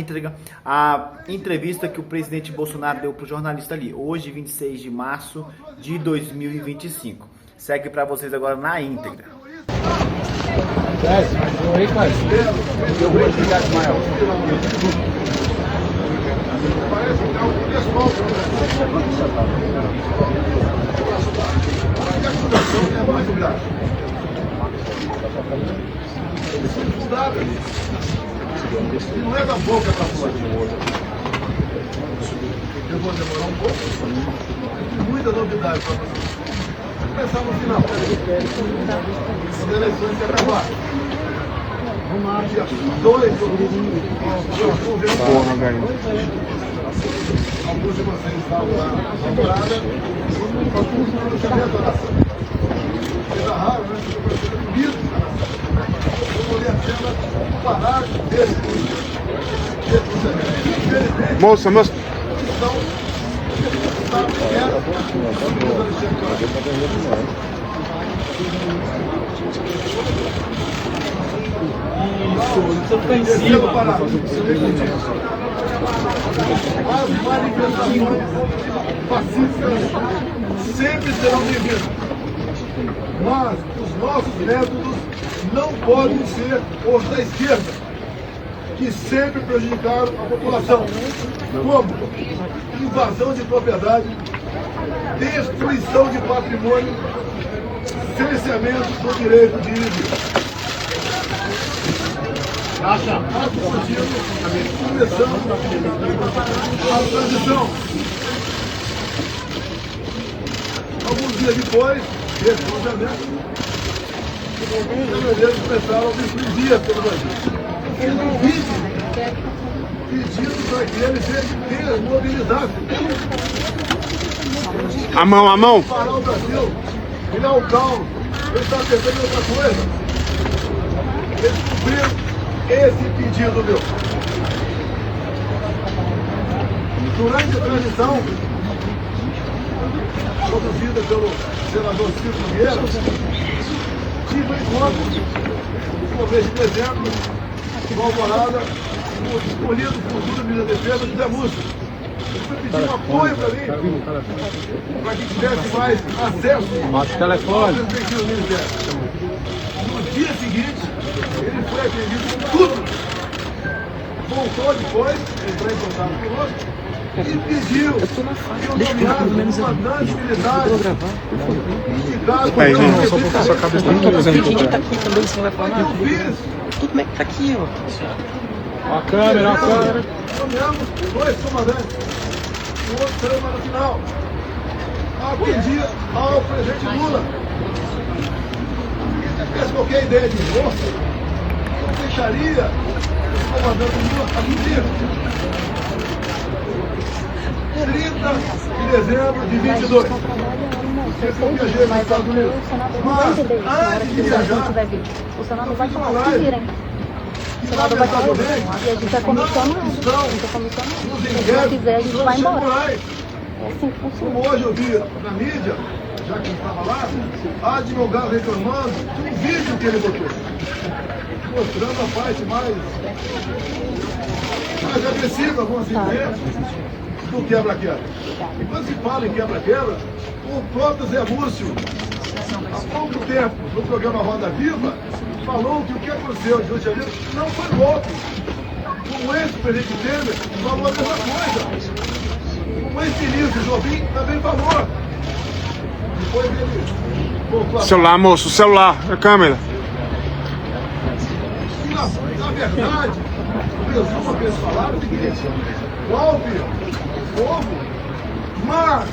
Entrega a entrevista que o presidente Bolsonaro deu para o jornalista ali, hoje, 26 de março de 2025. Segue para vocês agora na íntegra. Não é da boca para fora. Eu vou demorar um pouco. Muita novidade para vocês. Vamos começar no final. As eleições se acabar. Dia 2 de outubro, eu vou ver alguns de vocês estavam lá na morada. Coisa rara, né? Eu vou ler apenas um parágrafo desse. Moça. As manifestações pacíficas sempre serão bem-vindas. Mas os nossos métodos não podem ser os da esquerda, que sempre prejudicaram a população, como invasão de propriedade, destruição de patrimônio, cerceamento do direito de ir. Ato contínuo, começando a transição. Alguns dias depois desse pronunciamento, os brasileiros começaram a destruir dias pelo Brasil. Pedindo para que ele seja desmobilizado. A mão. Parar o Brasil, virar o caos, ele está pensando em outra coisa. Eles cumpriram esse pedido meu. Durante a transição, produzida pelo senador Ciro Nogueira, tive um encontro no mês de dezembro, com a Alvorada, o escolhido futuro ministro da Defesa, José Múcio. Ele foi pedir um apoio para mim, para que tivesse mais acesso ao perspectivo do Ministério. No dia seguinte, ele foi atendido com tudo. Voltou depois, entrou em contato conosco e pediu que eu nomeasse um comandante militar indicado por não, só porque sua cabeça tá muito presente. Quem tá aqui também, você não vai falar nada. Como é que tá aqui, ó? A câmera. Nomeamos dois comandantes. O outro será no final. A pedir ao presidente Lula. Tivesse qualquer ideia de força, eu deixaria o comandante Lula assumir. 30 de dezembro de 22. Eu viajei nos Estados Unidos. Mas, antes de viajar, o Senado eu vai fiz uma tomar, se live. virem. E, O Senado vai tomar, lamentavelmente, e a gente é comissionado. A gente é comissionado. Se não quiser, a gente vai embora. É assim que funciona. Como hoje eu vi na mídia, já que eu estava lá, advogado reclamando de um vídeo que ele botou, mostrando a parte mais agressiva, vamos assim dizer, do quebra-quebra. E quando se fala em quebra-quebra, o próprio Zé Múcio, há pouco tempo, no programa Roda Viva, falou que o que aconteceu em Rio de Janeiro não foi golpe. O ex-presidente Temer falou a mesma coisa. O ex-ministro Jobim também falou. Depois ele voltou a... Celular, moço, celular, a câmera. E na verdade, o resumo que eles falaram é o seguinte: golpe, fogo, mas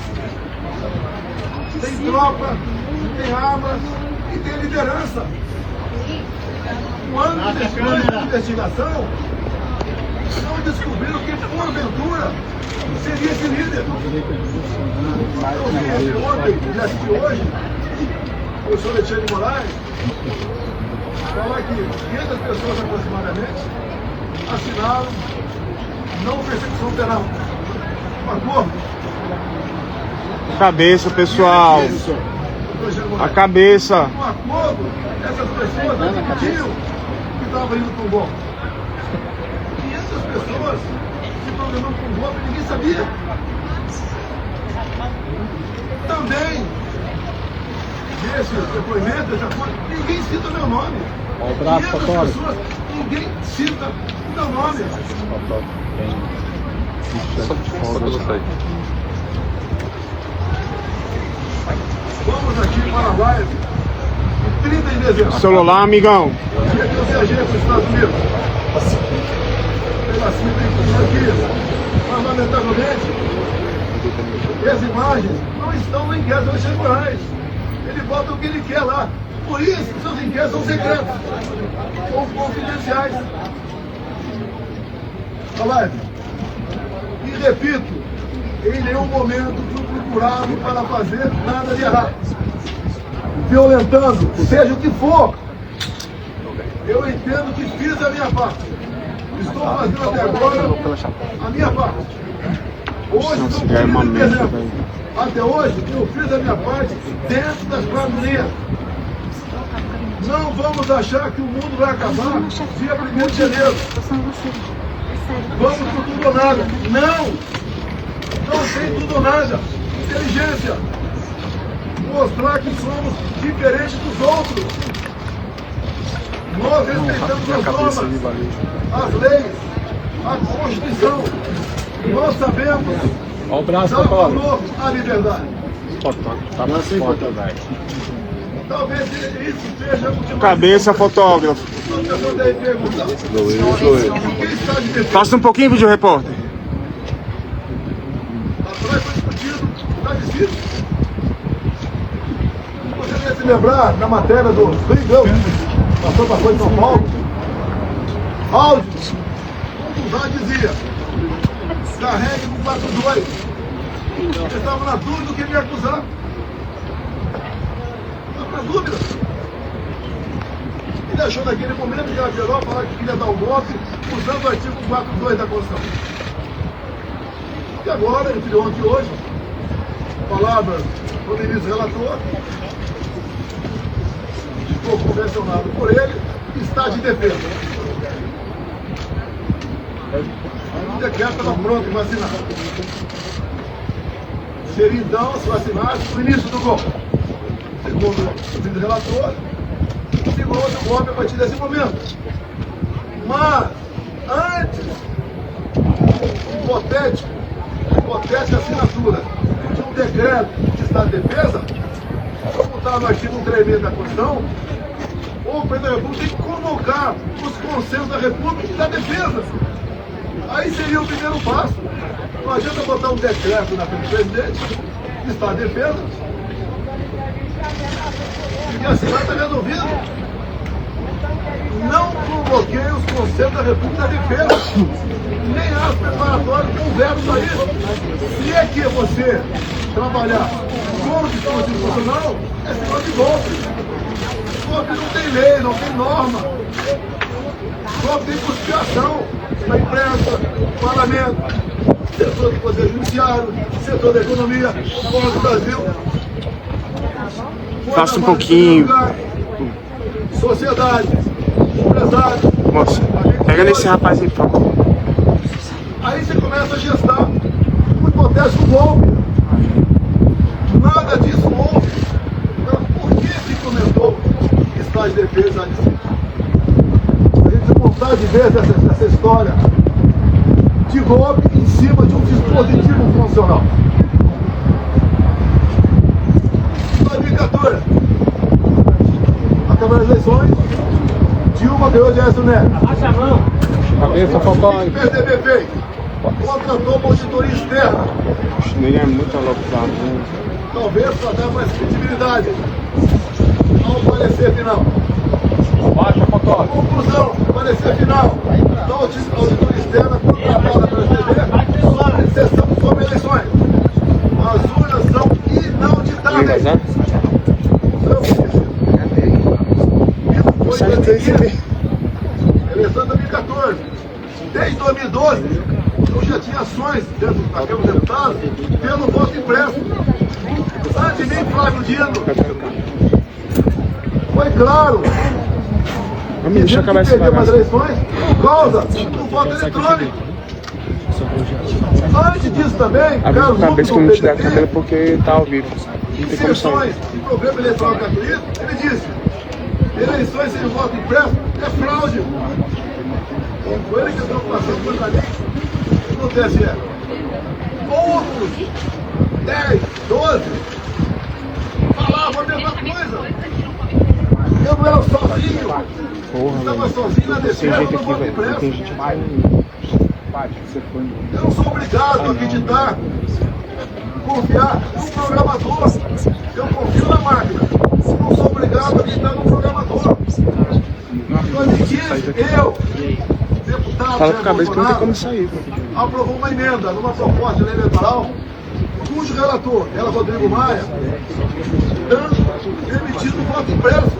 tem tropa, tem armas e tem liderança. Um ano depois da investigação, não descobriram que porventura seria esse líder. Eu vi ontem e assisti hoje o professor Alexandre de Moraes falar que 500 pessoas aproximadamente assinaram não persecução penal. Um acordo. Cabeça, pessoal. A cabeça. Um acordo, essas pessoas não pediam que estavam indo para o bom. 500 pessoas se programando com golpe e ninguém sabia. Também, nesses depoimentos, ninguém cita meu nome. Ó, o braço, 500 fotógrafo. pessoas, ninguém cita meu nome. Vamos aqui para a live, 30 de dezembro. Celular, amigão. Dia que eu viajei para os Estados Unidos. Pela aqui. Mas, lamentavelmente, as imagens não estão no inquérito do Alexandre de Moraes. Ele bota o que ele quer lá. Por isso, seus inquéritos são secretos ou confidenciais. A live. E repito, em nenhum momento fui procurado para fazer nada de errado. Violentando, seja o que for. Eu entendo que fiz a minha parte. Estou fazendo até agora a minha parte. Hoje estou cumprindo exemplo. Até hoje eu fiz a minha parte dentro das 4 linhas. Não vamos achar que o mundo vai acabar dia 1º de janeiro. Vamos por tudo ou nada. Não tem tudo ou nada. Inteligência. Mostrar que somos diferentes dos outros. Nós respeitamos as normas, as leis, a Constituição. Nós sabemos Ó o braço, dar fotógrafo. valor à liberdade. Tá na foto, velho. Talvez isso seja o que Cabeça, fotógrafo. uma pessoa deve perguntar. Quem está de defesa? Passa um pouquinho, vídeo repórter. Atrás foi discutido, está decidido. Você deve se lembrar da matéria do Brigão, passou para a Folha de São Paulo. Áudios. Já dizia, carregue com 4-2. Eu estava na dúvida do que me acusar. Estava na dúvida. Ele achou naquele momento que era melhor falar que queria dar um golpe usando o artigo 4.2 da Constituição. E agora, entre ontem e hoje, palavras do ministro relator, ficou convencionado por ele, está de defesa. O decreto estava pronto e vacinado. Seria então, se vacinasse, o início do golpe. Segundo o ministro relator, segundo o golpe a partir desse momento. Mas, antes, hipotética assinatura de um decreto de estado de defesa, como está no artigo 136 da Constituição, o presidente da República tem que convocar os conselhos da República e da defesa. Aí seria o primeiro passo. Não adianta botar um decreto na frente do presidente, de estado de defesa, e assim vai estar resolvido. Não convoquei os conselhos da República e da defesa, nem as preparatórias que houveram para isso. Se é que você trabalhar com o dispositivo constitucional, é sinal de golpe. Golpe não tem lei, não tem norma. Golpe tem conspiração na imprensa, no parlamento, setor do poder judiciário, setor da economia, fora do Brasil. Passa um pouquinho. Sociedade, empresário. Moça, pega nesse rapaz aí, por favor. Aí você começa a gestar o que acontece com o golpe. Nada disso houve. Então, por que se comentou que está de defesa ali? A gente tem vontade de ver essa história de golpe em cima de um dispositivo funcional. 2014, acabou as eleições, Dilma ganhou de Aécio Neves. Abaixa a mão. Cabeça, O fotógrafo. PSDB fez? Contratou uma auditoria externa, Ele é muito alopado, né? talvez para dar mais credibilidade ao parecer final. Baixa, fotógrafo. Conclusão, parecer final da auditoria externa contratada pela PSDB, exceção sobre eleições. As urnas são inauditáveis. Isso foi perseguido. Eleição de 2014. Desde 2012, eu já tinha ações dentro da Câmara dos Deputados pelo voto impresso. Antes de mim, Flávio Dino. Foi claro. Amigo, deixa eu acabar esse perdeu as bagaço. eleições por causa do voto eletrônico. Antes disso também, Abre a Carlos cabeça que eu Lucas não te do dá a PDT, câmera porque tá ao vivo. Não tem como sair. inserções e problema eleitoral gratuito, ele disse: eleições sem voto impresso é fraude. Foi ele que estão passando contra mim no TSE. Outros 10, 12 falavam a mesma coisa. Eu não era sozinho. Porra, Estava velho. sozinho na Tem defesa gente do aqui, voto velho. impresso. Tem gente mais. Eu não sou obrigado a acreditar, confiar no programador. Eu confio na máquina. Eu não sou obrigado a acreditar no programador. Eu, deputado Fala com a Jair cabeça que não tem como Bolsonaro, sair, velho. aprovou uma emenda numa proposta de lei eleitoral, cujo relator era Rodrigo Maia, permitindo o voto impresso.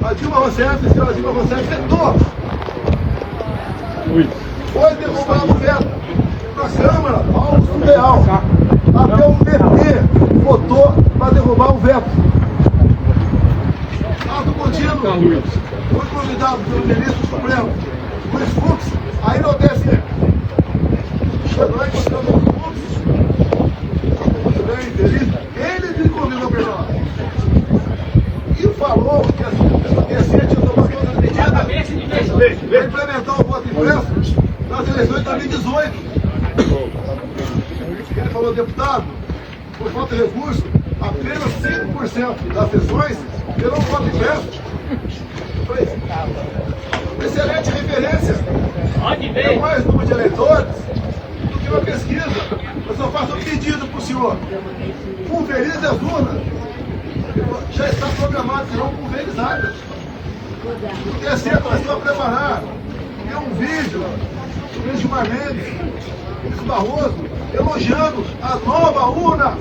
A Dilma Rousseff, a senhora Dilma Rousseff vetou. Foi derrubado o veto na Câmara, algo surreal. Até o PT votou para derrubar o veto. Ato contínuo. Foi convidado pelo ministro Supremo, Luiz Fux, aí no TSE. Nós gostamos do Fux. Muito bem, feliz. Ele me convidou para lá. E falou que a TSE tinha tomado todas as medidas para implementar o voto impresso nas eleições de 2018. Ele falou, deputado, por falta de recurso, apenas 5% das sessões terão voto impresso. Eu falei, excelente referência. É mais número de eleitores do que uma pesquisa. Eu só faço um pedido para o senhor. Pulverize as urnas. Já está programado, serão pulverizadas. O TSE começou a preparar. Tem um vídeo do ministro Gilmar Mendes, ministro Barroso, elogiando a nova urna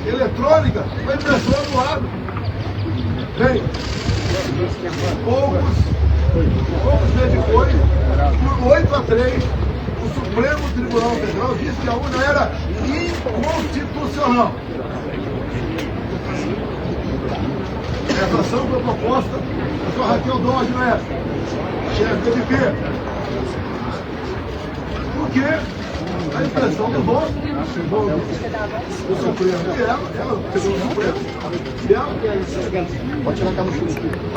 eletrônica com a impressora do lado. Bem, poucos meses depois, por 8-3, o Supremo Tribunal Federal disse que a urna era inconstitucional. Essa ação foi proposta da sua Raquel Dodge na época, chefe do MP. Porque a impressão do voto, o Supremo, e ela pegou o Supremo, e ela, pode tirar a cama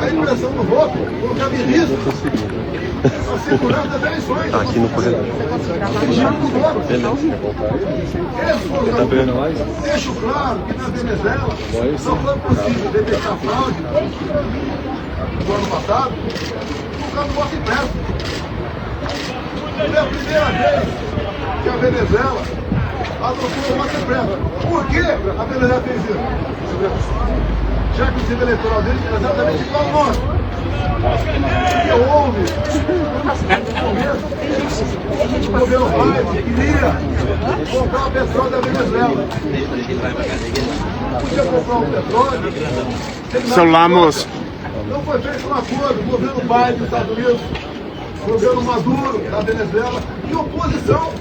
a impressão do voto, colocar ministro, a segurança das eleições. Aqui no corredor. Do voto. Deixo claro que na Venezuela só foi possível detectar fraude no ano passado por causa do voto impresso. Foi a primeira vez que a Venezuela adotou o voto impresso. Por que a Venezuela fez isso? Já que o sistema eleitoral deles é exatamente igual ao nosso. Porque houve o governo Biden queria comprar o petróleo da Venezuela. Não podia comprar o petróleo. Celular, moço. Não foi feito um acordo. O governo Biden dos Estados Unidos, o governo Maduro da Venezuela e oposição.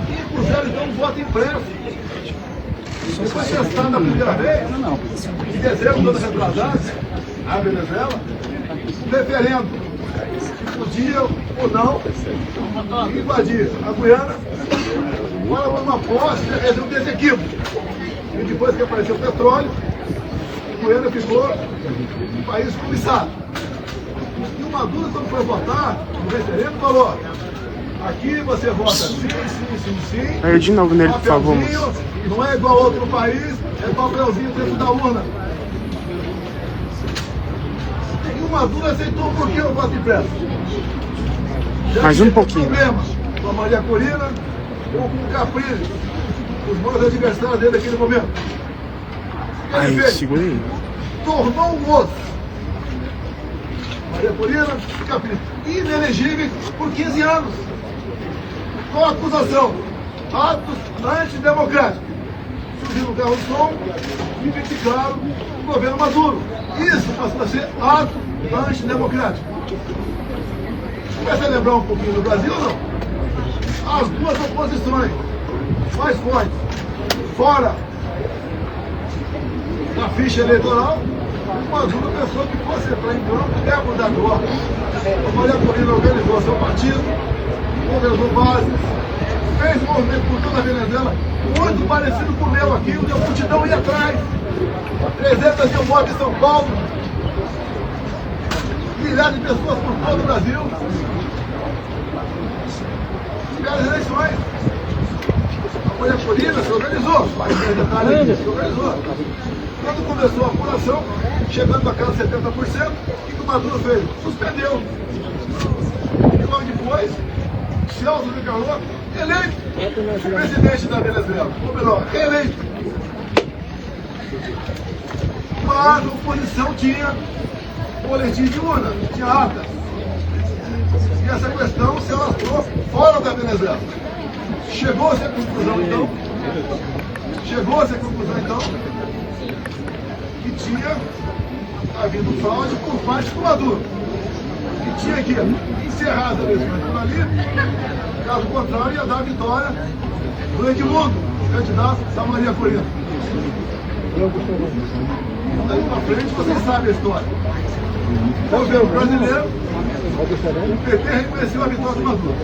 E puseram então um voto impresso. Foi testado a primeira vez, em dezembro do ano retrasado, na Venezuela, um referendo que podia ou não invadir a Guiana. Agora foi uma posse de um desequilíbrio. E depois que apareceu o petróleo, a Guiana ficou um país cobiçado. E o Maduro, quando foi votar no referendo, falou: aqui você vota sim, sim, sim, sim. Aí de novo nele, por favor, moço. Não é igual a outro país, é papelzinho dentro da urna. E o Maduro aceitou por que o voto impresso? Mais um pouquinho. Problema com a Maria Corina ou com o Caprini, os bons adversários dele naquele momento. Aí, fez? segura aí. Tornou um osso. Maria Corina e Caprini. Inelegíveis por 15 anos. Com a acusação. Atos antidemocráticos. Surgiu no carro de som e criticaram o governo Maduro. Isso passou a ser ato antidemocrático. Começa a lembrar um pouquinho do Brasil ou não? As duas oposições mais fortes, fora na ficha eleitoral, o Maduro pensou que fosse entrar em campo, é mudar de ordem. A Maria Corina organizou seu partido, organizou bases, fez movimento por toda a Venezuela, muito parecido com o meu aqui, onde a multidão ia atrás. 300 mil mortes em São Paulo, milhares de pessoas por todo o Brasil. E as eleições, a Maria Corina se organizou, se organizou. Quando começou a apuração, chegando a casa 70%, o que o Maduro fez? Suspendeu. E logo depois, Celso de Carlos, eleito presidente da Venezuela, ou melhor, eleito. Mas a oposição tinha boletim de urna, tinha atas. E essa questão se alastrou fora da Venezuela. Chegou-se à conclusão então, que tinha havido fraude por parte do Maduro. Que tinha que encerrar as eleições por ali, caso contrário, ia dar vitória do Edmundo, candidato da Maria Corina. Daí pra frente, vocês sabem a história. O governo brasileiro, o PT reconheceu a vitória do Maduro. O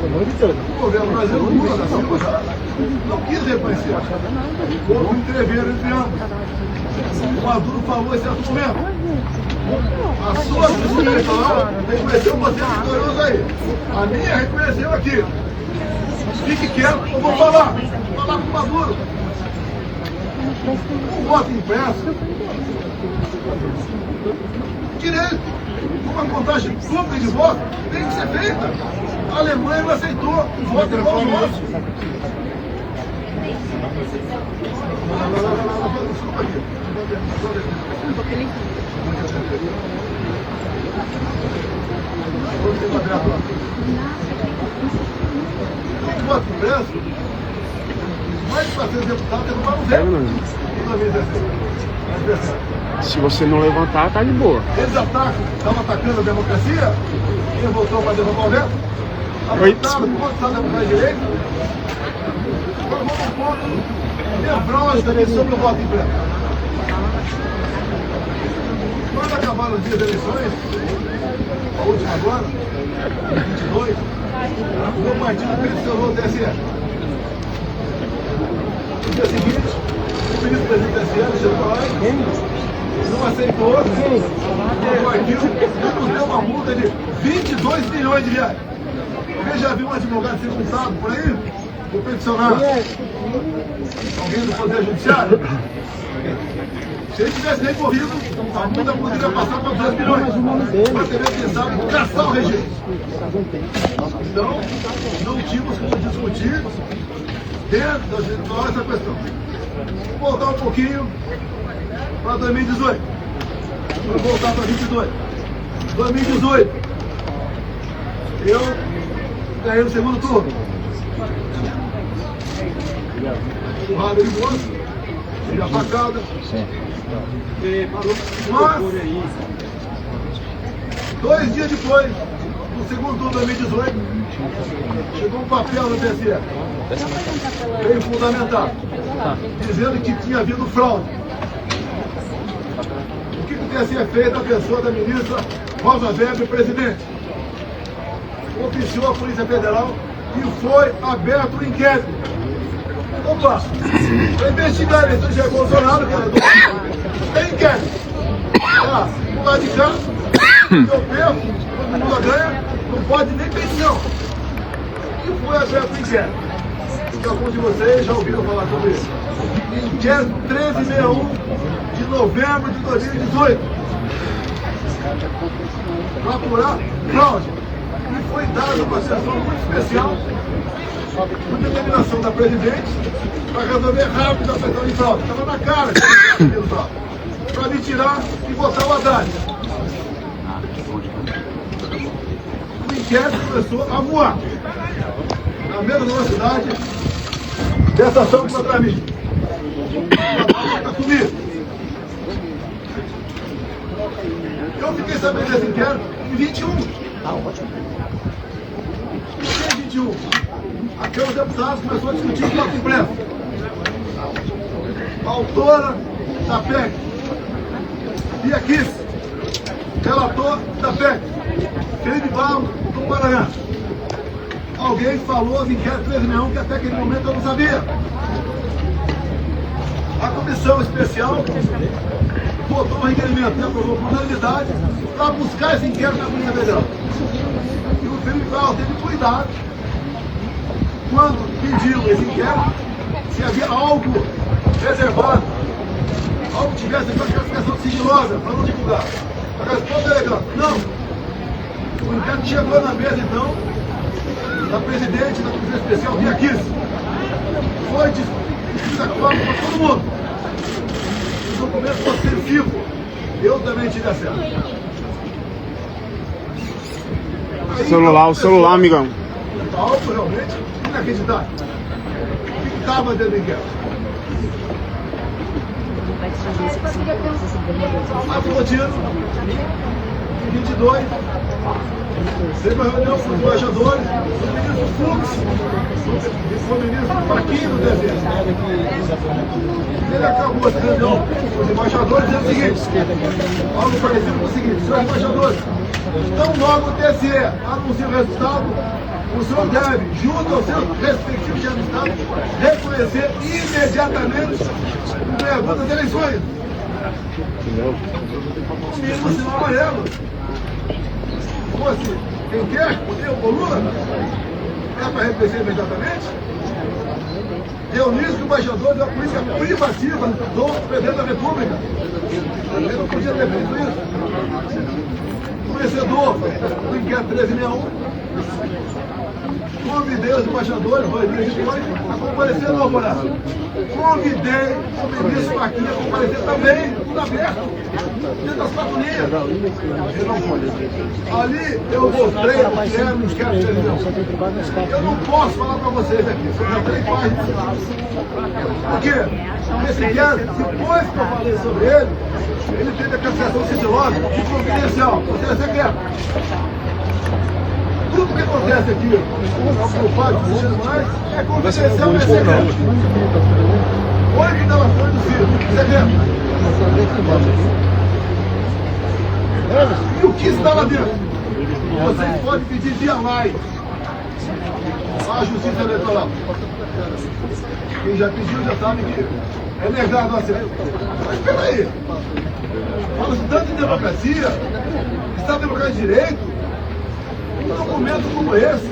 governo brasileiro, Lula da Silva, não quis reconhecer. Houve um entreveiro entre ambos. O Maduro falou em certo momento: a sua justiça eleitoral reconheceu você vitorioso aí. A minha reconheceu aqui. Fique quieto, eu vou falar. Vou falar com o Maduro. O voto impresso, direito, uma contagem pública de voto tem que ser feita. A Alemanha não aceitou o voto igual ao nosso. Desculpa aqui. O voto impresso, mais de 400 deputados derrubaram zero. Se você não levantar, tá de boa. Eles estavam atacando a democracia, quem votou para derrubar o veto, apontaram contra a democracia de direito, formou um ponto nevrálgico sobre o voto impresso. Quando acabaram os dias de eleições, a última agora, 22, o meu partido peticionou o TSE. No dia seguinte, o ministro-presidente do TSE, chegou lá e não aceitou, o partido nos deu uma multa de 22 milhões de reais. Alguém já viu um advogado ser multado por aí? Por peticionar alguém do Poder Judiciário? Se ele tivesse recorrido, a multa poderia passar para 2 milhões. Mas teria pensado em caçar o regime. Então, não tínhamos como discutir dentro da gente essa questão. Vou voltar um pouquinho para 2018. Vou voltar para 2022. 2018. Eu ganhei no segundo turno. Porrada de moço, tive a facada. Mas, 2 dias depois, no segundo turno de 2018, chegou um papel no TSE, bem fundamental, dizendo que tinha havido fraude. O que o TSE fez na pessoa da ministra Rosa Weber, presidente? Oficiou a Polícia Federal e foi aberto o inquérito. Opa! Para investigar a eleição de Jair Bolsonaro, tem inquérito. Do lado de cá, eu perco, todo mundo ganha, não pode nem pensão. E foi aberto o inquérito. Porque alguns de vocês já ouviram falar sobre isso. Inquérito 1361 de novembro de 2018. Para apurar fraude. E foi dada uma sessão muito especial, por determinação da presidente, para resolver rápido a questão de fraude. Estava na cara que tinha fraude. Para me tirar e botar o Haddad. O inquérito começou a voar. Na mesma velocidade dessa ação contra mim. Para comigo. Eu fiquei sabendo desse inquérito em 21. Em 21. A Câmara dos Deputados começou a discutir o voto impresso. A autora da PEC, Bia Kiss, relator da PEC, Felipe Barros, do Paraná. Alguém falou do inquérito 1361 que até aquele momento eu não sabia. A comissão especial votou um requerimento e aprovou por unanimidade para buscar esse inquérito na Polícia Federal. E o Felipe Barros teve cuidado quando pediu esse inquérito, se havia algo reservado, algo que tivesse uma classificação sigilosa para não divulgar. A resposta é legal. Não. O inquérito chegou na mesa, então, da presidente da Comissão Especial, Bia Kiss. Foi discutida com todo mundo. O documento foi sensível. Eu também tive acesso. O celular, amigão. Algo realmente inacreditável. O que estava dentro do inquérito? Afrodino, 22, teve uma reunião com os embaixadores, o ministro Fux, o ministro Paquinho do Desenho. Ele acabou essa reunião com os embaixadores dizendo o seguinte, algo parecido com o seguinte: senhores embaixadores, tão logo o TSE anuncia o resultado, o senhor deve, junto ao seu respectivo chefe de Estado, reconhecer imediatamente o ganhador das eleições. O mesmo sinal amarelo. Fosse quem quer, o Lula, é para reconhecer imediatamente. Reunir os embaixadores da política privativa do presidente da República. Ele não podia ter feito isso. O vencedor do inquérito 1361. Convidei os embaixadores, a comparecer no Alvorada. Convidei o ministro Paquinha a comparecer também, tudo aberto, dentro das quatro linhas. Ele não foi. Ali eu mostrei o que era o inquérito de televisão. Eu não posso falar para vocês aqui, são já 3 páginas. Por quê? Esse inquérito, depois que eu falei sobre ele teve a classificação sigilosa e confidencial. Você é secreto. Tudo que acontece aqui no Pátio dos Tribunais é confidencial e é secreto. 8 delações do Ciro, secreto. E o que está lá dentro? Vocês podem pedir via live à Justiça Eleitoral. Quem já pediu já sabe que é negado o acesso. Mas espera aí. Fala-se tanto em democracia, Estado Democrático de Direito. Um documento como esse,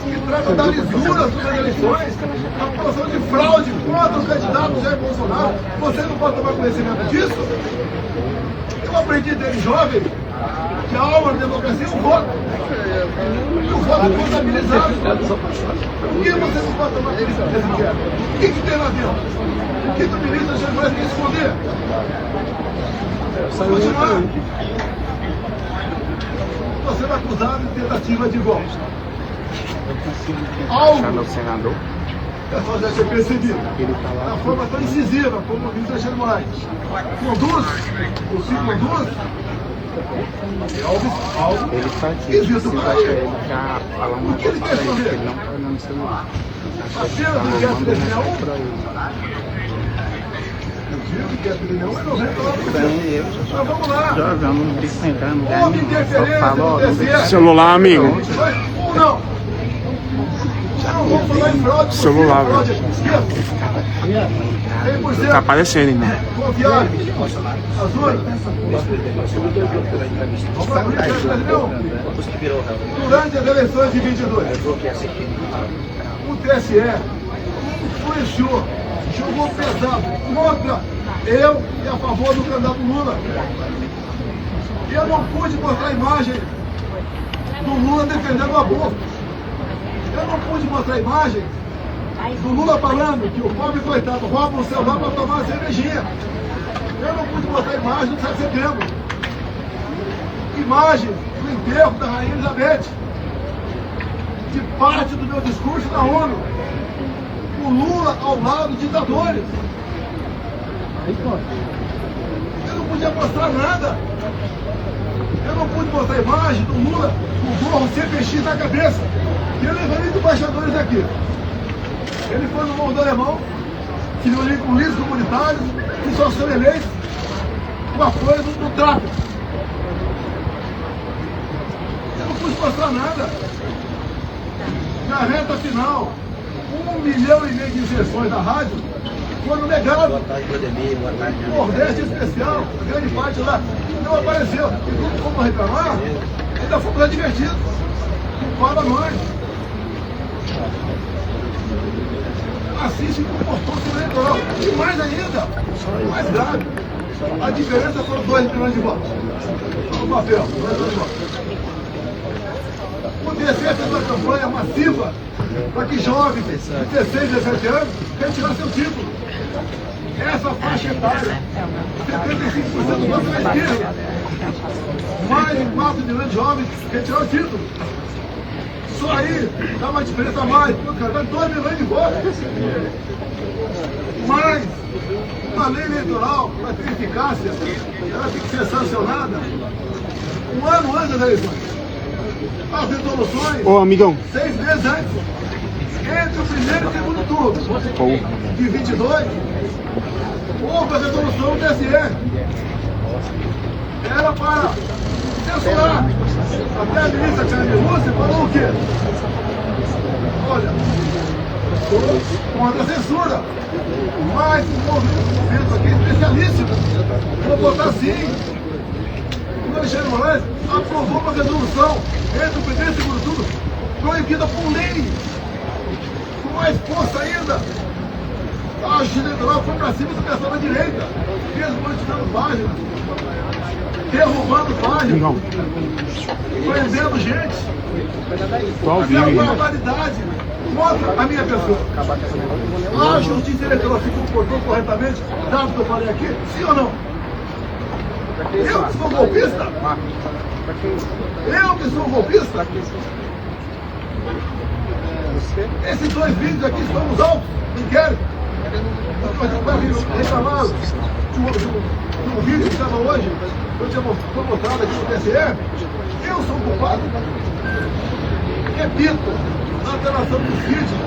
que trata da lisura das eleições, a população de fraude contra o candidato Jair Bolsonaro, você não pode tomar conhecimento disso? Eu aprendi desde jovem que a alma da democracia é o voto. E o voto é contabilizado. Por que você não pode tomar conhecimento desse inquérito? O que tem lá dentro? O que o ministro Alexandre Moraes quer esconder? Continuar. Você é acusado de tentativa de golpe. Algo, o senador. o pessoal já tinha percebido, da forma tão incisiva como o ministro Alexandre Moraes conduz, o Ciro conduz, algo Ele está aqui. esquisito para ele. Ele já falou uma O que ele coisa quer pra ele, que esconder? ele não está olhando o celular. Apenas o inquérito Mandando 1361? pra ele. Eu digo que inquérito 1361 é 99%. Mas vamos lá. Já não precisa entrar no lugar Houve nenhum. Só interferência fala, ó, no não TSE. deixa- Celular, amigo. Ou não? Já não vamos falar em fraude. Celular, fraude, velho. esqueça. 100%. Tá aparecendo, irmão. Confiável. As urnas. Vamos lá, durante as eleições de 22, o TSE influenciou, jogou pesado contra eu e a favor do candidato Lula. Eu não pude mostrar a imagem do Lula defendendo o aborto. Eu não pude mostrar a imagem do Lula falando que o pobre coitado rouba o celular para tomar uma cervejinha. Eu não pude mostrar a imagem do 7 de setembro. Imagem do enterro da Rainha Elizabeth. De parte do meu discurso na ONU. O Lula ao lado de ditadores. Eu não podia mostrar nada. Eu não pude mostrar a imagem do Lula com o gorro CPX na cabeça. E eu levei os embaixadores aqui. Ele foi no mundo alemão, se reuniu com líderes comunitários que só são eleitos o apoio do tráfico. Eu não pude mostrar nada. Na reta final, 1,5 milhão de inserções da rádio foram negadas. O Nordeste especial, a grande parte lá, não apareceu. E como fomos reclamar, ainda fomos advertidos. Fala nós. Assiste com o portão eleitoral. E mais ainda, mais grave, a diferença foram 2 milhões de votos. No papel, 2 milhões de votos. O DC fez uma campanha massiva para que jovens de 16, 17 anos retirassem seu título. Essa faixa etária, 75% do voto na esquerda. Mais de 4 milhões de jovens retiraram o título. Só aí dá uma diferença a mais. Pô, cara, dá 2 milhões de votos. Mas uma lei eleitoral, para ter eficácia, ela tem que ser sancionada 1 ano antes das eleições. As resoluções, Ô, amigão. 6 meses antes. Entre o primeiro e o segundo turno de 22, houve a resolução do TSE. Era para censurar. Até a ministra Carmen Lúcia falou o quê? Olha, estou contra a censura, mas o movimento aqui é especialíssimo. Vou votar sim. O Alexandre Moraes aprovou uma resolução entre o primeiro e o segundo turno, proibida por lei, com mais força ainda. A justiça eleitoral foi para cima do pessoal da direita, desmantelando páginas, derrubando páginas, prendendo gente. Até a barbaridade contra a minha pessoa. A justiça eleitoral se comportou corretamente, dado que eu falei aqui, sim ou não? Eu que sou golpista? Eu que sou golpista? Esses 2 vídeos aqui estão nos autos do inquérito. Reclamaram de um vídeo que estava hoje, eu tinha mostrado aqui no TSE. Eu sou culpado. Repito, na alteração do vídeo,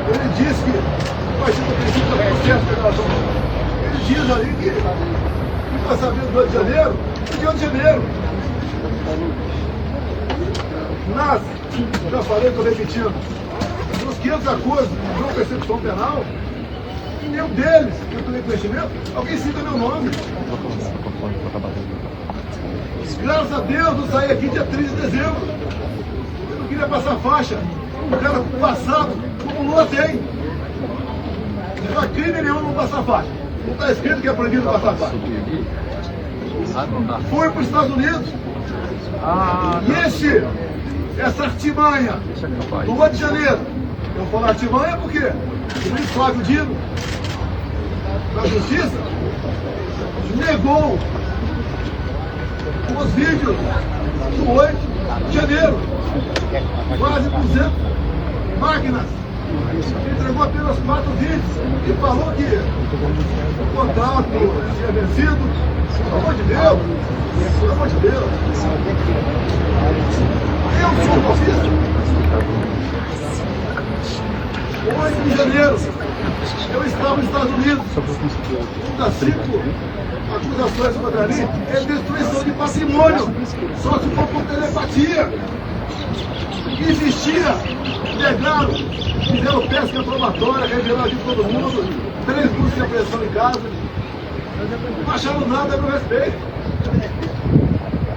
ele diz que vai ser o princípio do processo de alteração. Ele diz ali que vai saber do 2 de janeiro e de 8 de janeiro. Mas, já falei, estou repetindo, nos 500 acordos de não persecução penal, em nenhum deles, que eu tomei conhecimento, alguém cita meu nome. Graças a Deus, eu saí aqui dia 30 de dezembro. Eu não queria passar faixa. O cara passado, como Lula tem. Não há crime nenhum não passar faixa. Não está escrito que é proibido passar faixa. Fui para os Estados Unidos. E essa artimanha do 8 de janeiro. Eu vou falar artimanha porque o ministro Flávio Dino, da Justiça, negou os vídeos do 8 de janeiro. Quase 200 máquinas. Entregou apenas 4 vídeos e falou que o contrato tinha vencido. Pelo amor de Deus! Pelo amor de Deus! Eu sou golpista. 8 de janeiro, eu estava nos Estados Unidos. Uma das 5 acusações contra mim é destruição de patrimônio, só se for por telepatia. Existia, negaram, fizeram pesca probatória, revelaram de todo mundo, 3 buscas de apreensão em casa. Não acharam nada a meu respeito.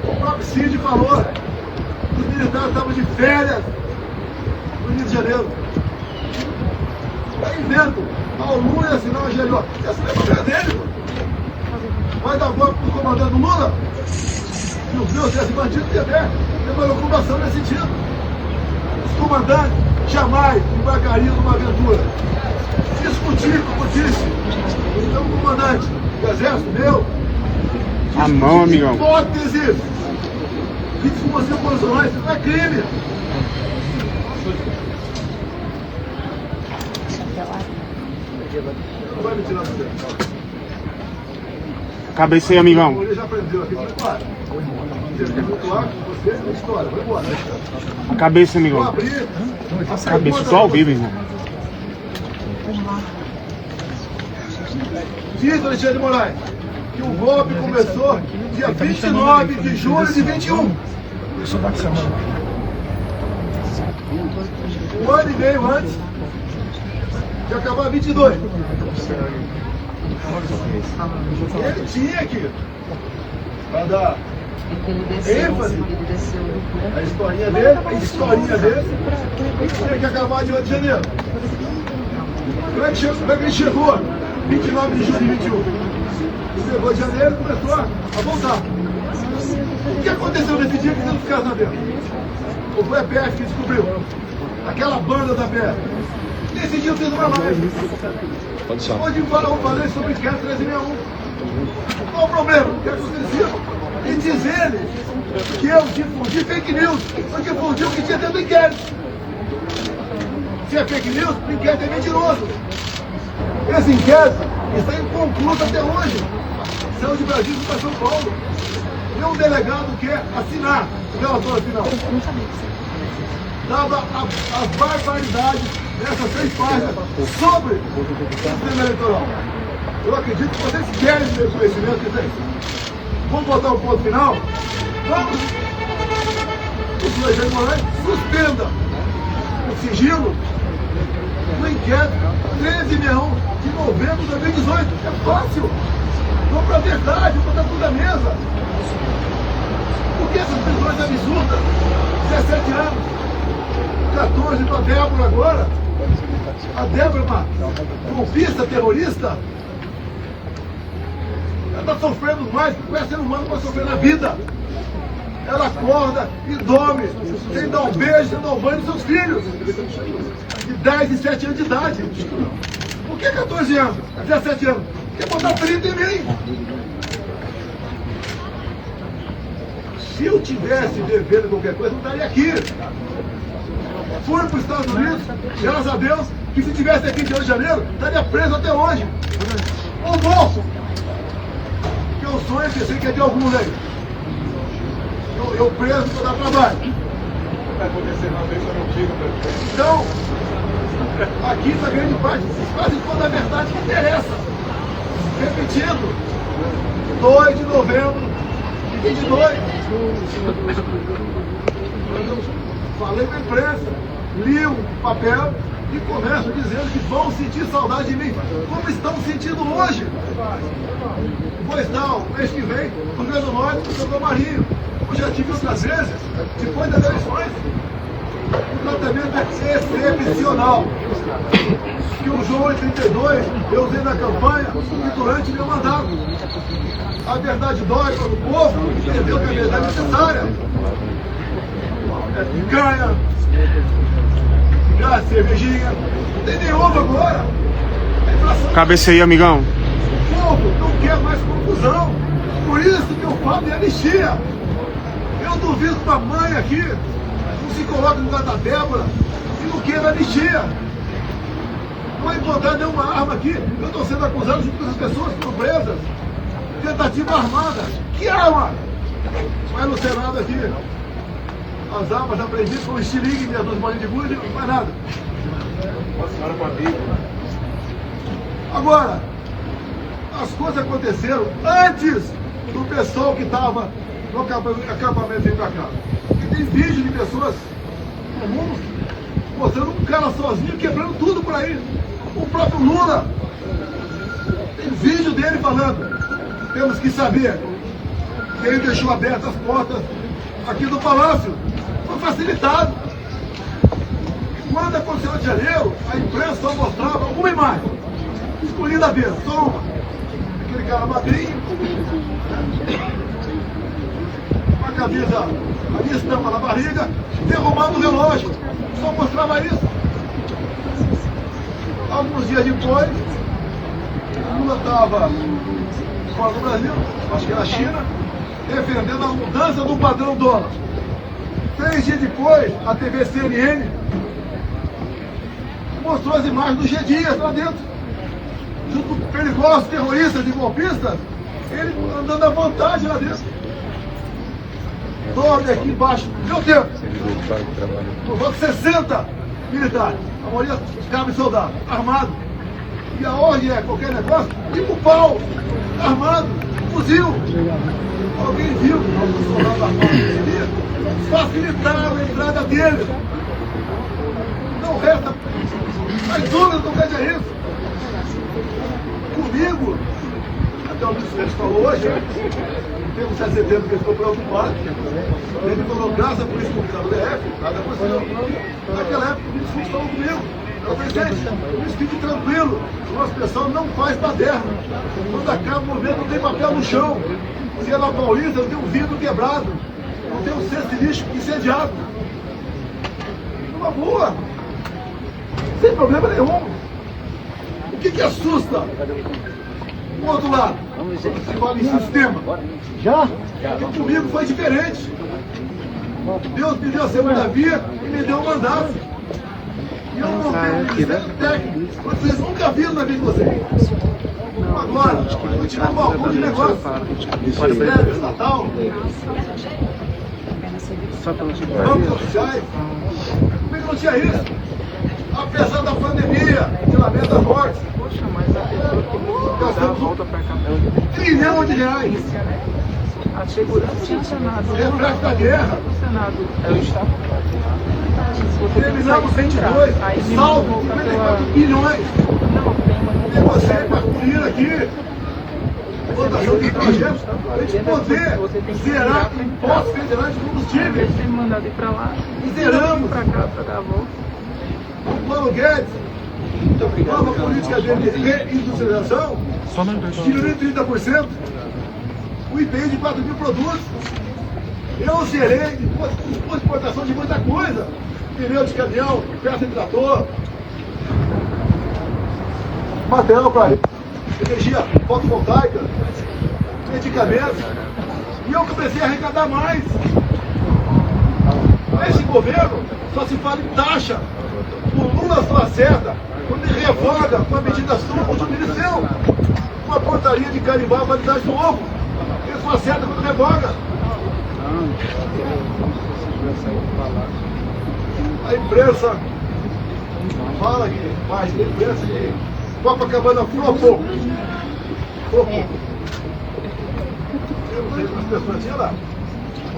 O próprio Cid falou que os militares estavam de férias no Rio de Janeiro. Aí invento, ao Lula assinar a GLO. Essa não é papel dele, pô. Vai dar golpe pro comandante Lula? E os meus esse bandido que até tem uma ocupação nesse sentido. Os comandantes jamais embarcariam numa aventura. Discutir, como disse, então o comandante do exército meu, A mão, amigão. hipótese de discussão constitucional, isso não é crime. Não vai me tirar do céu. Cabeça aí, amigão. Ele já aprendeu aqui, mas claro. Muito ar, você é história, vai embora. A cabeça, Vou amigão. abrir. Cabeça, tô ao vivo, irmão. Diz, Alexandre Moraes, que o golpe começou dia 29 de julho de 21. Um ano e meio antes de acabar 22. Ele tinha que, para dar ênfase a historinha dele, ele tinha que acabar de 8 de janeiro. Como é que ele chegou? 29 de julho de 21. Chegou de janeiro e começou a voltar. O que aconteceu nesse dia que não ficaram sabendo? Ou foi a PF que descobriu? Aquela banda da PF. Nesse dia eu fiz uma live. Hoje eu falei sobre o inquérito 1361. Qual o problema? O que acontecia? E diz ele que eu difundi fake news. Eu difundi o que tinha dentro do inquérito. Se é fake news, o inquérito é mentiroso. Esse inquérito está inconcluso até hoje. Saiu de Brasília para São Paulo. E um delegado quer assinar o relatório final. Dava as barbaridades nessas 3 páginas sobre o sistema eleitoral. Eu acredito que vocês querem ter conhecimento que tem. Vamos botar um ponto final? Vamos! O senhor Jair Moraes suspenda o sigilo do inquérito 1361 de novembro de 2018. É fácil! Vamos para a verdade, vamos botar tudo à mesa. Por que essas prisões absurdas? 17 anos, 14 para a Débora agora. A Débora é uma golpista, terrorista. Ela está sofrendo mais que qualquer ser humano pode sofrer na vida. Ela acorda e dorme sem dar um beijo, sem dar um banho nos seus filhos. De 10 e 7 anos de idade. Por que 14 anos? 17 anos? Quer botar 30 em mim? Se eu tivesse devendo qualquer coisa, eu não estaria aqui. Fui para os Estados Unidos, graças a Deus, que se tivesse aqui em 2 de janeiro, estaria preso até hoje. Ou morto. Porque o sonho é que eu sei que é de alguns aí. Eu preso para dar trabalho. Então, aqui essa grande parte, quase toda a verdade que interessa. Repetindo, 2 de novembro de 22. Falei com a imprensa, li um papel e começo dizendo que vão sentir saudade de mim, como estão sentindo hoje. Vou estar o mês que vem no Rio Grande do Norte com o São Marinho. Eu já tive outras vezes, depois das eleições. O tratamento é excepcional. Que o João 32 eu usei na campanha e durante meu mandato. A verdade dói para o povo, entendeu que a verdade é necessária. Picanha, cervejinha, não tem nenhuma agora. Cabeça aí, amigão. O povo não quer mais confusão. Por isso que eu falo de anistia. Eu duvido que a mãe aqui não se coloque no lugar da Débora e não queira anistia. Não vai encontrar nenhuma arma aqui. Eu estou sendo acusado junto com as pessoas que estão presas. Tentativa armada. Que arma? Mas no Senado aqui, as armas apreendidas com estilingue, minhas 2 bolinhas de gude, não faz nada. Agora, as coisas aconteceram antes do pessoal que estava no acampamento vir para cá. E tem vídeo de pessoas comuns mostrando um cara sozinho quebrando tudo por aí. O próprio Lula tem vídeo dele falando. Temos que saber que ele deixou abertas as portas aqui do Palácio. Foi facilitado. Quando aconteceu em janeiro, a imprensa só mostrava uma imagem. Escolhida a vez, só uma. Aquele cara magrinho, uma camisa, a minha estampa na barriga, derrubando o relógio. Só mostrava isso. Alguns dias depois, o Lula estava fora do Brasil, acho que era a China, defendendo a mudança do padrão dólar. 3 dias depois, a TV CNN mostrou as imagens do G. Dias lá dentro, junto com perigosos terroristas e golpistas, ele andando à vontade lá dentro. Dorme aqui embaixo, meu tempo. Por volta de 60 militares, a maioria cabe soldado, armado. E a ordem é qualquer negócio, e com o pau, armado. fuzil. Alguém viu o soldado da polícia facilitaram a entrada dele. Não resta mais dúvida do que é isso. Comigo, até o ministro falou hoje, tem um 7 de setembro que ele ficou preocupado. Ele falou, graças à polícia militar do DF, nada aconteceu. Naquela época o ministro falou comigo. Eu falei, gente, o ministro fique tranquilo, o nosso pessoal não faz baderna. Quando acaba o movimento, não tem papel no chão. Se é na Paulista, não tem um vidro quebrado, não tem um cesto de lixo incendiado. Uma boa, sem problema nenhum. O que assusta? O outro lado, se fala em sistema. Porque comigo foi diferente. Deus me deu a segunda via e me deu um mandato. E eu não tenho um ministério técnico. Vocês nunca viram na vida de vocês. Agora, eu tive um balcão de negócio. Ministério estatal. Bancos oficiais. Comigo não tinha isso. Apesar da pandemia, de lamento da morte, gastamos R$1 trilhão. A segurança funcionado. Reflexo da guerra. É o Estado. Terminamos 22, saldo 54 bilhões. Negociei para cobrir aqui votação de estrangeiros, para a gente poder zerar impostos federais de combustível. Tem mandado ir para lá. E zeramos. Para cá, para dar a volta. O Plano Guedes, nova política de reindustrialização, diminuiu 30%, o IPI de 4 mil produtos. Eu zerei de exportação de muita coisa. Pneu de caminhão, peça de trator, material para energia fotovoltaica, medicamentos. E eu comecei a arrecadar mais. Esse governo só se fala em taxa. O Lula só acerta quando ele revoga uma medida sua contra o Ministério. Uma portaria de carimbar a validade do ovo. Ele só acerta quando revoga. A imprensa fala que faz, a imprensa que Copacabana flopou. Eu não sei quantas pessoas tinha lá.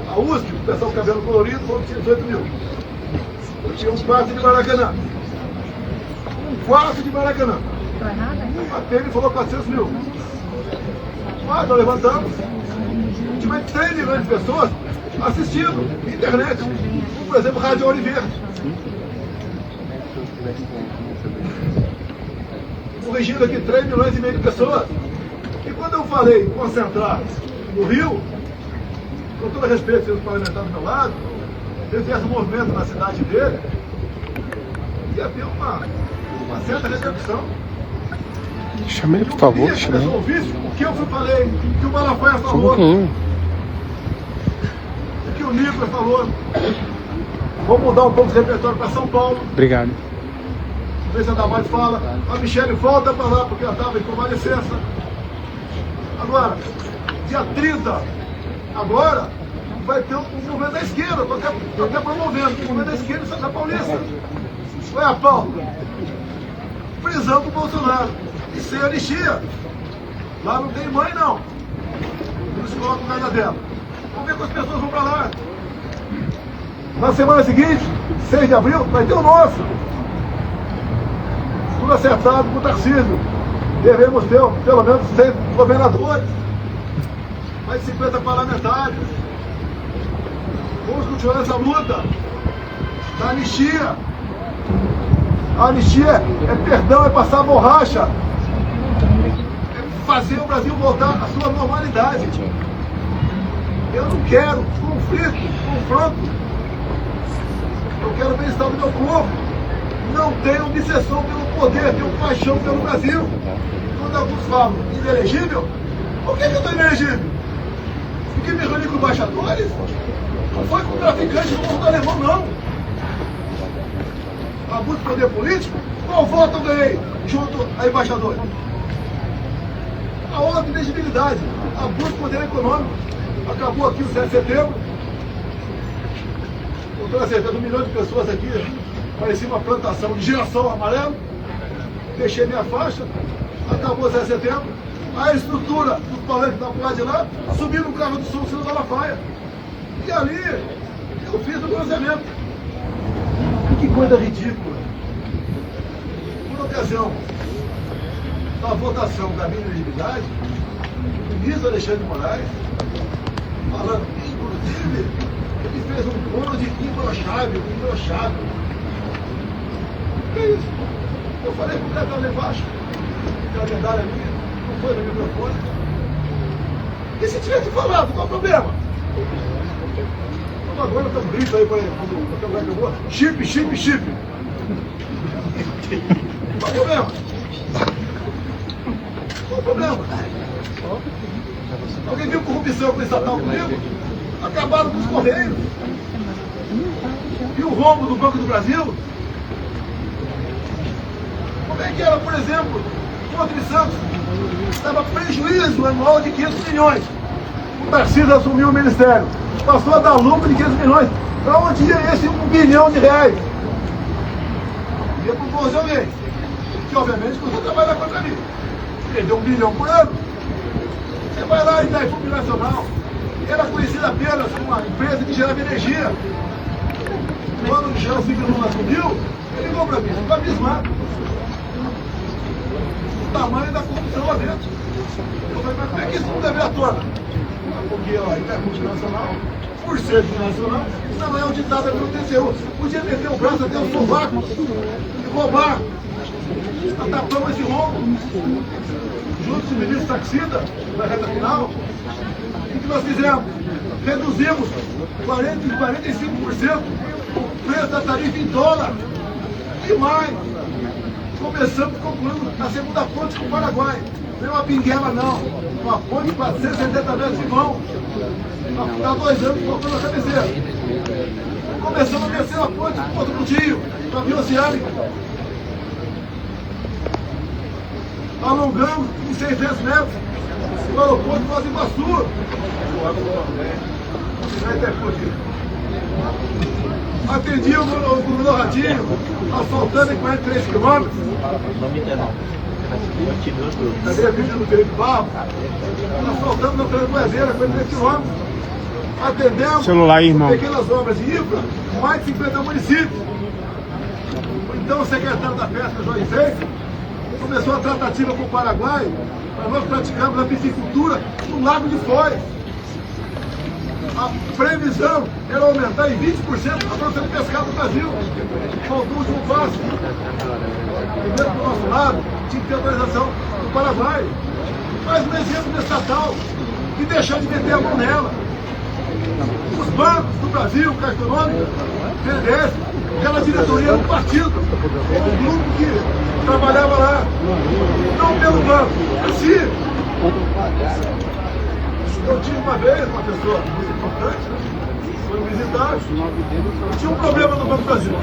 A USP, o pessoal com cabelo colorido, falou que tinha 18 mil. Eu tinha um quarto de Maracanã. Um quarto de Maracanã. A PM falou 400 mil. Mas nós levantamos. Tinha 3 milhões de pessoas assistindo internet. Como, por exemplo, Rádio Ouro Verde. Corrigindo aqui 3 milhões e meio de pessoas. E quando eu falei concentrar no Rio, com todo respeito aos parlamentares do meu lado, se ele tivesse um movimento na cidade dele, ia ter uma certa repercussão. Chama ele, por favor. Chama ele. O que eu falei, o que o Malafaia falou, o que o Nicolas falou. Vou mudar um pouco de repertório para São Paulo. Obrigado. Ver se a Damares fala. A Michele volta para lá porque ela estava em convalescença. Agora, dia 30, agora, vai ter um movimento da esquerda. Estou até promovendo o movimento da esquerda em Santa Paulista. Ué, Paulo, prisão do Bolsonaro. E sem anistia. Lá não tem mãe, não. Eles colocam na dela. Vamos ver quantas pessoas vão para lá. Na semana seguinte, 6 de abril, vai ter o nosso. Tudo acertado com o Tarcísio. Devemos ter pelo menos 100 governadores, mais de 50 parlamentares. Vamos continuar nessa luta da anistia. A anistia é perdão, é passar borracha. É fazer o Brasil voltar à sua normalidade. Eu não quero conflito, confronto. Eu quero o bem-estar do meu povo. Não tenho obsessão pelo poder, tenho paixão pelo Brasil. Quando alguns falam inelegível, por que eu estou inelegível? Porque me reuni com embaixadores? Não foi com traficante do mundo alemão, não. Abuso de poder político? Qual voto eu ganhei junto a embaixadores? A outra inegibilidade, abuso de poder econômico. Acabou aqui o 7 de setembro. Com toda certeza, 1 milhão de pessoas aqui. Parecia uma plantação de girassol amarelo. Deixei minha faixa. Acabou o 7 de setembro. a estrutura dos palanques da lado de lá, subi no carro do som Sino Malafaia. E ali eu fiz o bronzeamento. Que coisa ridícula. Por ocasião da votação da minha elegibilidade, o ministro Alexandre de Moraes, falando, inclusive, ele fez um bolo de imbrochável. Que é isso? Eu falei pro cara lá embaixo, que a medalha minha, não foi no microfone. E se tivesse falado, qual o problema? Então agora eu tô grito aí para ele, quando acabou. Chip. Qual o problema? Qual o problema? Alguém viu corrupção com estatal comigo? Acabaram com os Correios. E o rombo do Banco do Brasil? Como é que era, por exemplo, o Rodrigo Santos estava prejuízo anual de 500 milhões. O Tarcísio assumiu o ministério, passou a dar lucro de 500 milhões. Para onde ia esse R$1 bilhão? Ia para o bolso de alguém, que obviamente você trabalha contra mim. Perdeu R$1 bilhão por ano. Você vai lá e dá Itaipu Nacional. Era conhecida apenas como uma empresa que gerava energia. Quando o Jean Silvio assumiu, ele ligou para mim, para abismar o tamanho da corrupção lá dentro. Eu falei, mas como é que isso não deve ir à tona? Porque a Itaipu Nacional, por ser nacional, não é o ditado pelo TCU. Podia meter o braço até o sovaco e roubar. Tapamos esse rombo, junto com o ministro Saxida, na reta final. O que nós fizemos? Reduzimos 45% o preço da tarifa em dólar. E mais, começamos concluindo a segunda ponte com o Paraguai. Não é uma pinguela, não. Uma ponte de 470 metros de mão. Há 2 anos faltando a cabeceira. Começamos a terceira ponte com o Porto Coutinho, para a Bioceânica. Alongamos em 600 metros o aeroporto de Foz do Iguaçu. Atendi o governador Ratinho, asfaltando em 43 quilômetros. Cadê a vídeo do Felipe Barro? Asfaltando na Trancoezeira, 43 quilômetros. Atendemos celular aí, irmão. Pequenas obras de infra, mais de 50 municípios. Então o secretário da Pesca, Jorge Reis, começou a tratativa com o Paraguai para nós praticarmos a piscicultura no Lago de Foz. A previsão era aumentar em 20% a produção de pescado no Brasil. Faltou o último passo. Primeiro do nosso lado, tinha que ter autorização do Paraguai. Mas um exemplo estatal e deixar de meter a mão nela. Os bancos do Brasil, Caixa Econômica, BNDES, aquela diretoria do partido, um grupo que trabalhava lá, não pelo banco, assim. Eu tive uma vez uma pessoa muito importante, foi me visitar, tinha um problema no Banco do Brasil.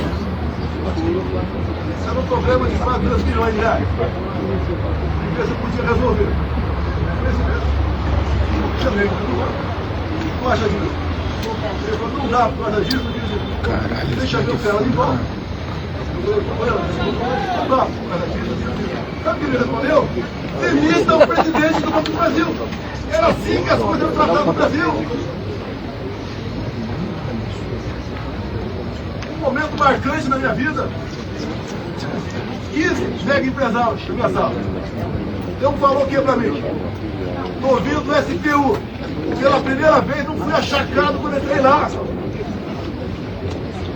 Era um problema de quase 2 milhões de reais. A empresa podia resolver. Chamei o tu acha disso? Ele falou, não dá por causa disso, Caralho, deixa eu ver o cara de volta. Não dá por causa disso. Sabe o que ele respondeu? Demita o presidente do Banco do Brasil. Era assim que as coisas eram tratadas no Brasil. Um momento marcante na minha vida. 15 mega empresários na minha sala. Então falou o que pra mim? Estou vindo do SPU. Pela primeira vez não fui achacado quando entrei lá.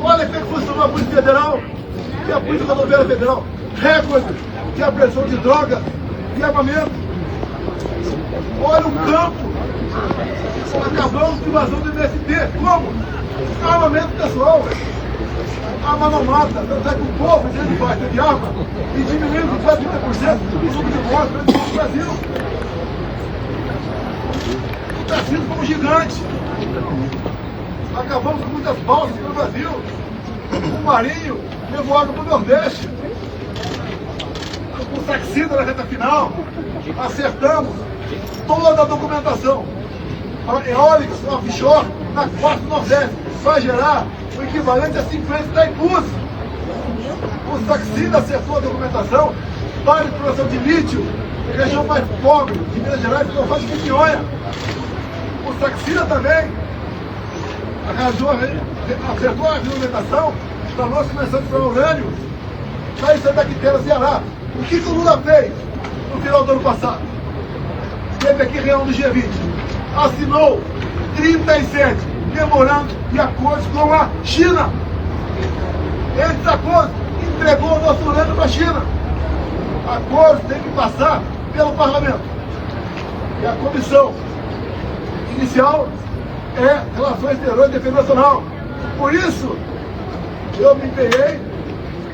Olha como é que funcionou a Polícia Federal e a Polícia Rodoviária Federal. Recorde de apreensão de droga e armamento. Olha o campo. Acabamos com a invasão do MST. Como? Armamento pessoal. Arma não mata. Tanto é que o povo dentro vai ter de arma e diminuindo em quase 30% o número de mortes no Brasil. O Tarcísio como gigante. Acabamos com muitas balsas no Brasil. O Marinho levou água para o Nordeste. O Saxida na reta final. Acertamos toda a documentação para eólicas offshore na costa do Nordeste. Vai gerar o equivalente a 50 Itaipus. O Saxida acertou a documentação para a exploração de lítio Região mais pobre de Minas Gerais, que não faz Quinhonha. O Saxina também acertou a regulamentação para nós começarmos para urânio, lá em Santa Quitéria, Ceará. O que o Lula fez no final do ano passado? Teve aqui reunião do G20, assinou 37 memorandos e acordos com a China. Esses acordos entregou o nosso urânio para a China. Acordos têm que passar pelo parlamento. E a comissão inicial é Relações Exteriores e Defesa Nacional. Por isso, eu me empenhei,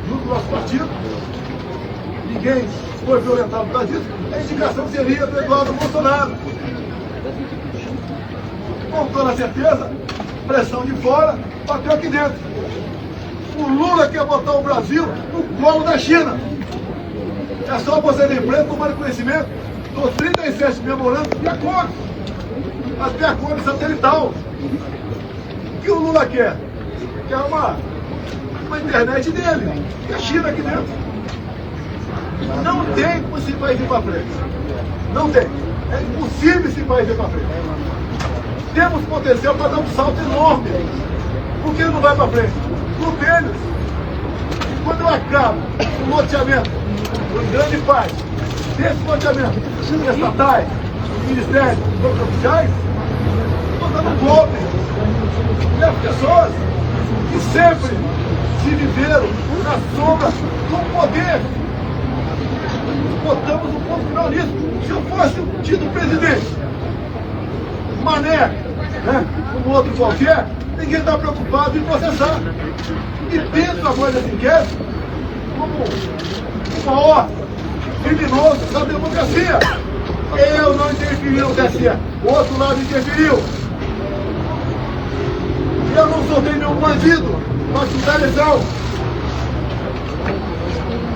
junto com o nosso partido, ninguém foi violentado por causa disso, a indicação seria do Eduardo Bolsonaro. Com toda certeza, pressão de fora, bateu aqui dentro. O Lula quer botar o Brasil no colo da China. É só você da empresa tomar conhecimento dos 37 memorandos de acordo, até acordo satelital. O que o Lula quer? Quer uma internet dele, e a China aqui dentro. Não tem como esse país ir para frente. Não tem. É impossível esse país ir para frente. Temos potencial para dar um salto enorme. Por que não vai para frente? Governos. Quando eu acabo o loteamento, em grande parte desse loteamento, estatais, ministérios, oficiais, estou dando golpe. E as pessoas que sempre se viveram na sombra do poder. Botamos o ponto final nisso. Se eu fosse o tido presidente, Mané, né, como outro qualquer, ninguém está preocupado em processar. E penso agora nesse inquérito como o maior criminoso da democracia. Eu não interferi no TSE, o outro lado interferiu. Eu não soltei nenhum bandido para disputar a eleição.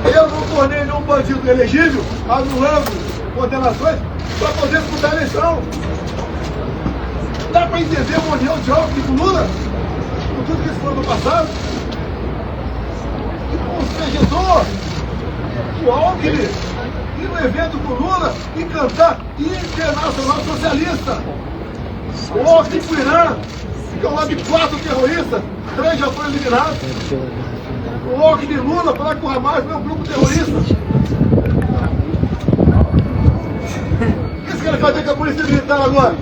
Eu não tornei nenhum bandido elegível, anulando condenações, para poder disputar a eleição. Dá para entender uma união de Alckmin com Lula? Com tudo que eles foram no passado? O regedor, o Alckmin, ir no evento com Lula e cantar Internacional Socialista. O Alckmin com o Irã, que é ao lado de 4 terroristas, 3 já foram eliminados. O Alckmin Lula falar que o Hamas não é um grupo terrorista. O que esse cara vai fazer com a polícia militar agora?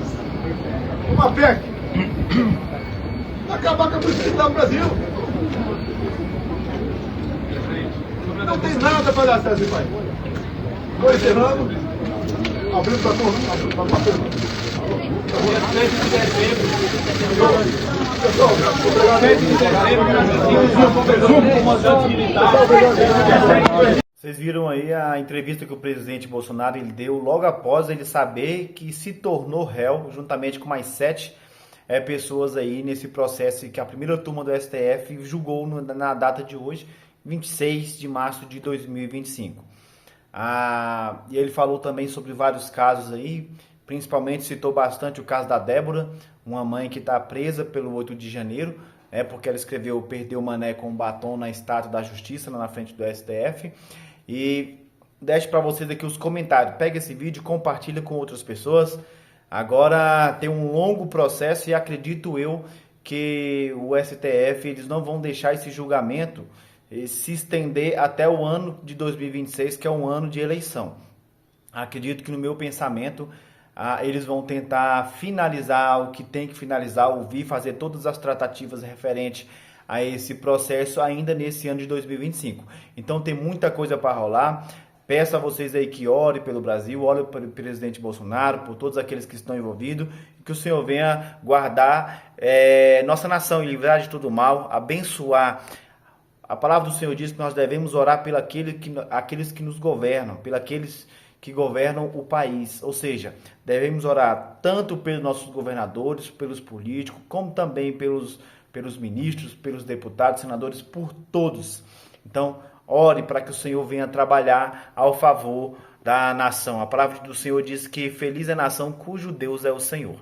Uma PEC. Vai acabar com a polícia militar no Brasil. Não tem nada para dar certo esse país. Estou encerrando. Abrindo para a pergunta. Vocês viram aí a entrevista que o presidente Bolsonaro ele deu logo após ele saber que se tornou réu, juntamente com mais 7 pessoas aí nesse processo que a primeira turma do STF julgou na data de hoje, 26 de março de 2025. E ele falou também sobre vários casos aí, principalmente citou bastante o caso da Débora, uma mãe que está presa pelo 8 de janeiro, porque ela escreveu "Perdeu o Mané com um batom" na estátua da Justiça, lá na frente do STF. E deixo para vocês aqui os comentários. Pega esse vídeo, compartilha com outras pessoas. Agora tem um longo processo e acredito eu que o STF eles não vão deixar esse julgamento se estender até o ano de 2026, que é um ano de eleição. Acredito que no meu pensamento eles vão tentar finalizar o que tem que finalizar, ouvir, fazer todas as tratativas referentes a esse processo ainda nesse ano de 2025. Então tem muita coisa para rolar. Peço a vocês aí que orem pelo Brasil, orem pelo presidente Bolsonaro, por todos aqueles que estão envolvidos, e que o Senhor venha guardar nossa nação e livrar de todo mal, abençoar. A palavra do Senhor diz que nós devemos orar pelos aqueles que nos governam, pelos aqueles que governam o país. Ou seja, devemos orar tanto pelos nossos governadores, pelos políticos, como também pelos ministros, pelos deputados, senadores, por todos. Então, ore para que o Senhor venha trabalhar ao favor da nação. A palavra do Senhor diz que feliz é a nação cujo Deus é o Senhor.